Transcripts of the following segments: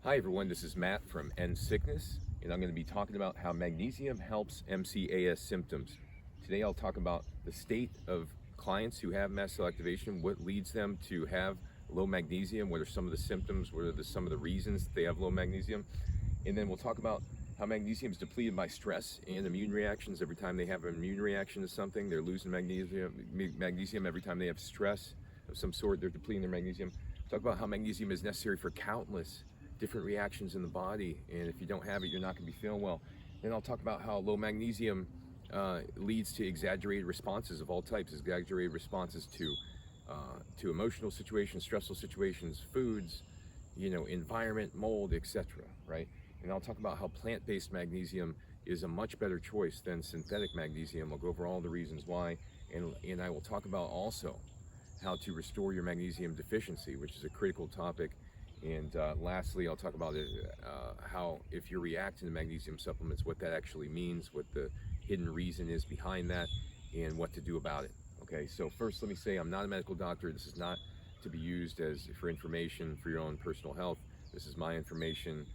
Hi everyone, this is Matt from End Sickness, and I'm going to be talking about how magnesium helps MCAS symptoms. Today I'll talk about the state of clients who have mast cell activation, what leads them to have low magnesium, what are some of the symptoms, what are some of the reasons that they have low magnesium, and then we'll talk about how magnesium is depleted by stress and immune reactions. Every time they have an immune reaction to something, they're losing magnesium. Every time they have stress of some sort, they're depleting their magnesium. Talk about how magnesium is necessary for countless different reactions in the body, and if you don't have it, you're not going to be feeling well. Then I'll talk about how low magnesium leads to exaggerated responses of all types, exaggerated responses to emotional situations, stressful situations, foods, environment, mold, etc. Right? And I'll talk about how plant-based magnesium is a much better choice than synthetic magnesium. I'll go over all the reasons why, and I will talk about also how to restore your magnesium deficiency, which is a critical topic. And lastly, I'll talk about how if you're reacting to magnesium supplements, what that actually means, what the hidden reason is behind that, and what to do about it. Okay, so first let me say I'm not a medical doctor. This is not to be used as for information for your own personal health. This is my information,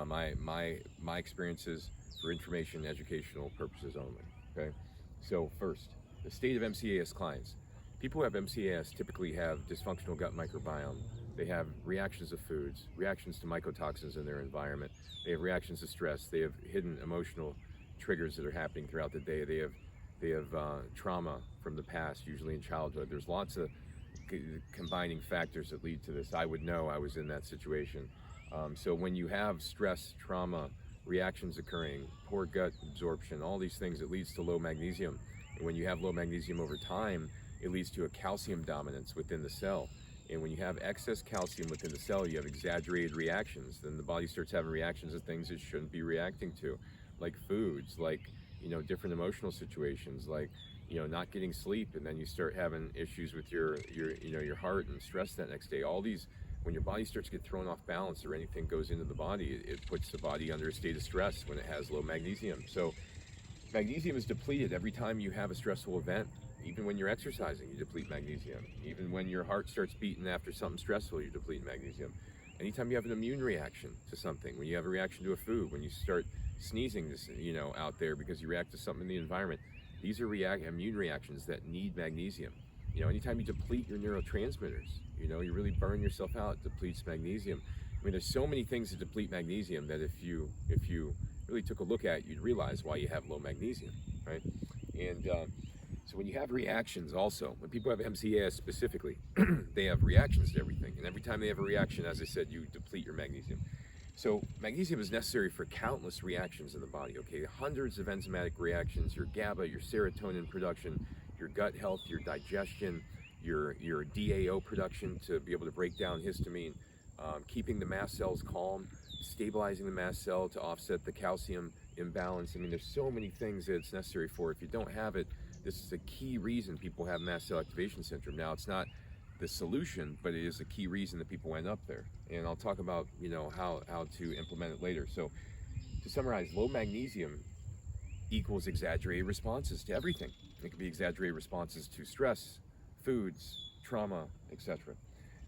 my experiences for information and educational purposes only. Okay, so first, the state of MCAS clients. People who have MCAS typically have dysfunctional gut microbiome. They have reactions to foods, reactions to mycotoxins in their environment. They have reactions to stress. They have hidden emotional triggers that are happening throughout the day. They have trauma from the past, usually in childhood. There's lots of combining factors that lead to this. I would know I was in that situation. So when you have stress, trauma, reactions occurring, poor gut absorption, all these things, it leads to low magnesium. And when you have low magnesium over time, it leads to a calcium dominance within the cell. And when you have excess calcium within the cell, you have exaggerated reactions. Then the body starts having reactions to things it shouldn't be reacting to, like foods, like different emotional situations, like not getting sleep, and then you start having issues with your heart and stress that next day. All these, when your body starts to get thrown off balance or anything goes into the body, it puts the body under a state of stress when it has low magnesium. So magnesium is depleted every time you have a stressful event. Even when you're exercising, you deplete magnesium. Even when your heart starts beating after something stressful, you deplete magnesium. Anytime you have an immune reaction to something, when you have a reaction to a food, when you start sneezing, out there because you react to something in the environment, these are immune reactions that need magnesium. Anytime you deplete your neurotransmitters, you really burn yourself out. It depletes magnesium. I mean, there's so many things that deplete magnesium that if you really took a look at, you'd realize why you have low magnesium, right? And so when you have reactions also, when people have MCAS specifically, they have reactions to everything. And every time they have a reaction, as I said, you deplete your magnesium. So magnesium is necessary for countless reactions in the body, okay? Hundreds of enzymatic reactions, your GABA, your serotonin production, your gut health, your digestion, your DAO production to be able to break down histamine, keeping the mast cells calm, stabilizing the mast cell to offset the calcium imbalance. I mean, there's so many things that it's necessary for. If you don't have it, this is a key reason people have mast cell activation syndrome. Now, it's not the solution, but it is a key reason that people end up there. And I'll talk about, how to implement it later. So to summarize, low magnesium equals exaggerated responses to everything. It could be exaggerated responses to stress, foods, trauma, etc.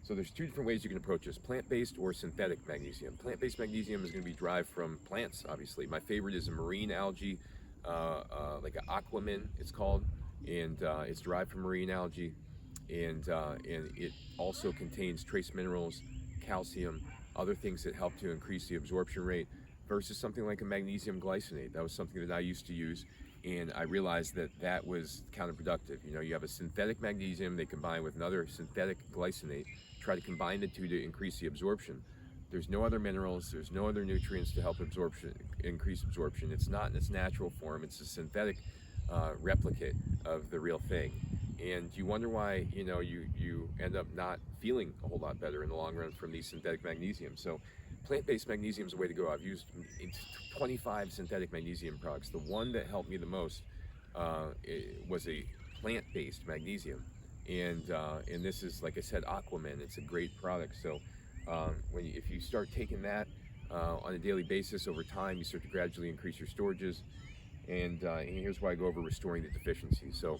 So there's two different ways you can approach this: plant-based or synthetic magnesium. Plant-based magnesium is going to be derived from plants, obviously. My favorite is a marine algae, like an aquamin, it's called, and it's derived from marine algae, and it also contains trace minerals, calcium, other things that help to increase the absorption rate, versus something like a magnesium glycinate. That was something that I used to use, and I realized that that was counterproductive. You have a synthetic magnesium, they combine with another synthetic glycinate, try to combine the two to increase the absorption. There's no other minerals, there's no other nutrients to help increase absorption. It's not in its natural form, it's a synthetic replicate of the real thing. And you wonder why, you end up not feeling a whole lot better in the long run from these synthetic magnesium. So plant-based magnesium is the way to go. I've used 25 synthetic magnesium products. The one that helped me the most was a plant-based magnesium. And this is, like I said, Aquaman. It's a great product. So if you start taking that on a daily basis over time, you start to gradually increase your storages. And here's why I go over restoring the deficiency. So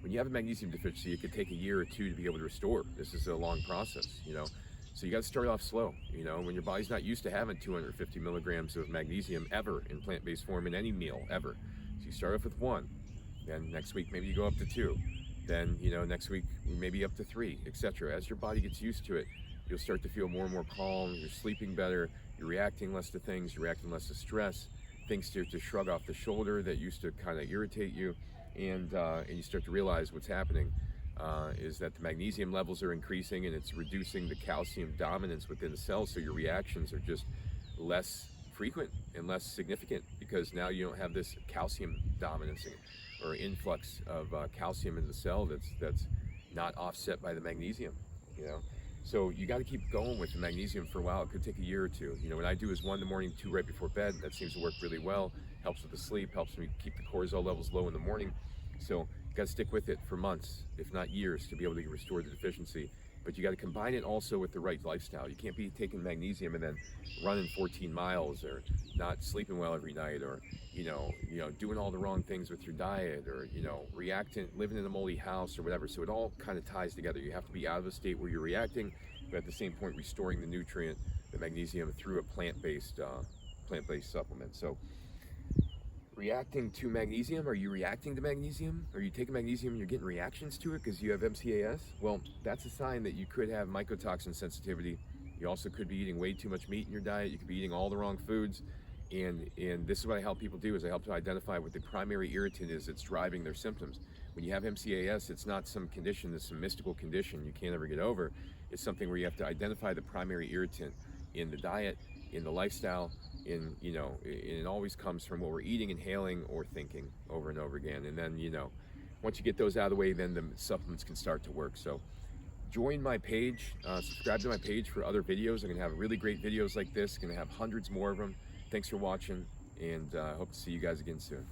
when you have a magnesium deficiency, it could take a year or two to be able to restore. This is a long process, So you got to start off slow. You know, when your body's not used to having 250 milligrams of magnesium ever in plant-based form in any meal ever. So you start off with 1, then next week maybe you go up to 2, then you know next week maybe up to 3, etc. As your body gets used to it, you'll start to feel more and more calm. You're sleeping better. You're reacting less to things. You're reacting less to stress. Things start to shrug off the shoulder that used to kind of irritate you, and you start to realize what's happening is that the magnesium levels are increasing, and it's reducing the calcium dominance within the cell. So your reactions are just less frequent and less significant, because now you don't have this calcium dominance or influx of calcium in the cell that's not offset by the magnesium. You know. So you got to keep going with the magnesium for a while. It could take a year or 2. You know, what I do is 1 in the morning, 2 right before bed. That seems to work really well. Helps with the sleep, helps me keep the cortisol levels low in the morning. So you got to stick with it for months, if not years, to be able to restore the deficiency. But you got to combine it also with the right lifestyle. You can't be taking magnesium and then running 14 miles, or not sleeping well every night, or you know, doing all the wrong things with your diet, or living in a moldy house or whatever. So it all kind of ties together. You have to be out of a state where you're reacting, but at the same point restoring the nutrient, the magnesium, through a plant-based supplement. So reacting to magnesium, are you reacting to magnesium? Are you taking magnesium and you're getting reactions to it because you have MCAS? Well, that's a sign that you could have mycotoxin sensitivity. You also could be eating way too much meat in your diet. You could be eating all the wrong foods. And this is what I help people do, is I help to identify what the primary irritant is that's driving their symptoms. When you have MCAS, it's not some condition, it's some mystical condition you can't ever get over. It's something where you have to identify the primary irritant in the diet, in the lifestyle, and it always comes from what we're eating, inhaling, or thinking over and over again. And then, once you get those out of the way, then the supplements can start to work. So join my page, subscribe to my page for other videos. I'm gonna have really great videos like this, gonna have hundreds more of them. Thanks for watching, and I hope to see you guys again soon.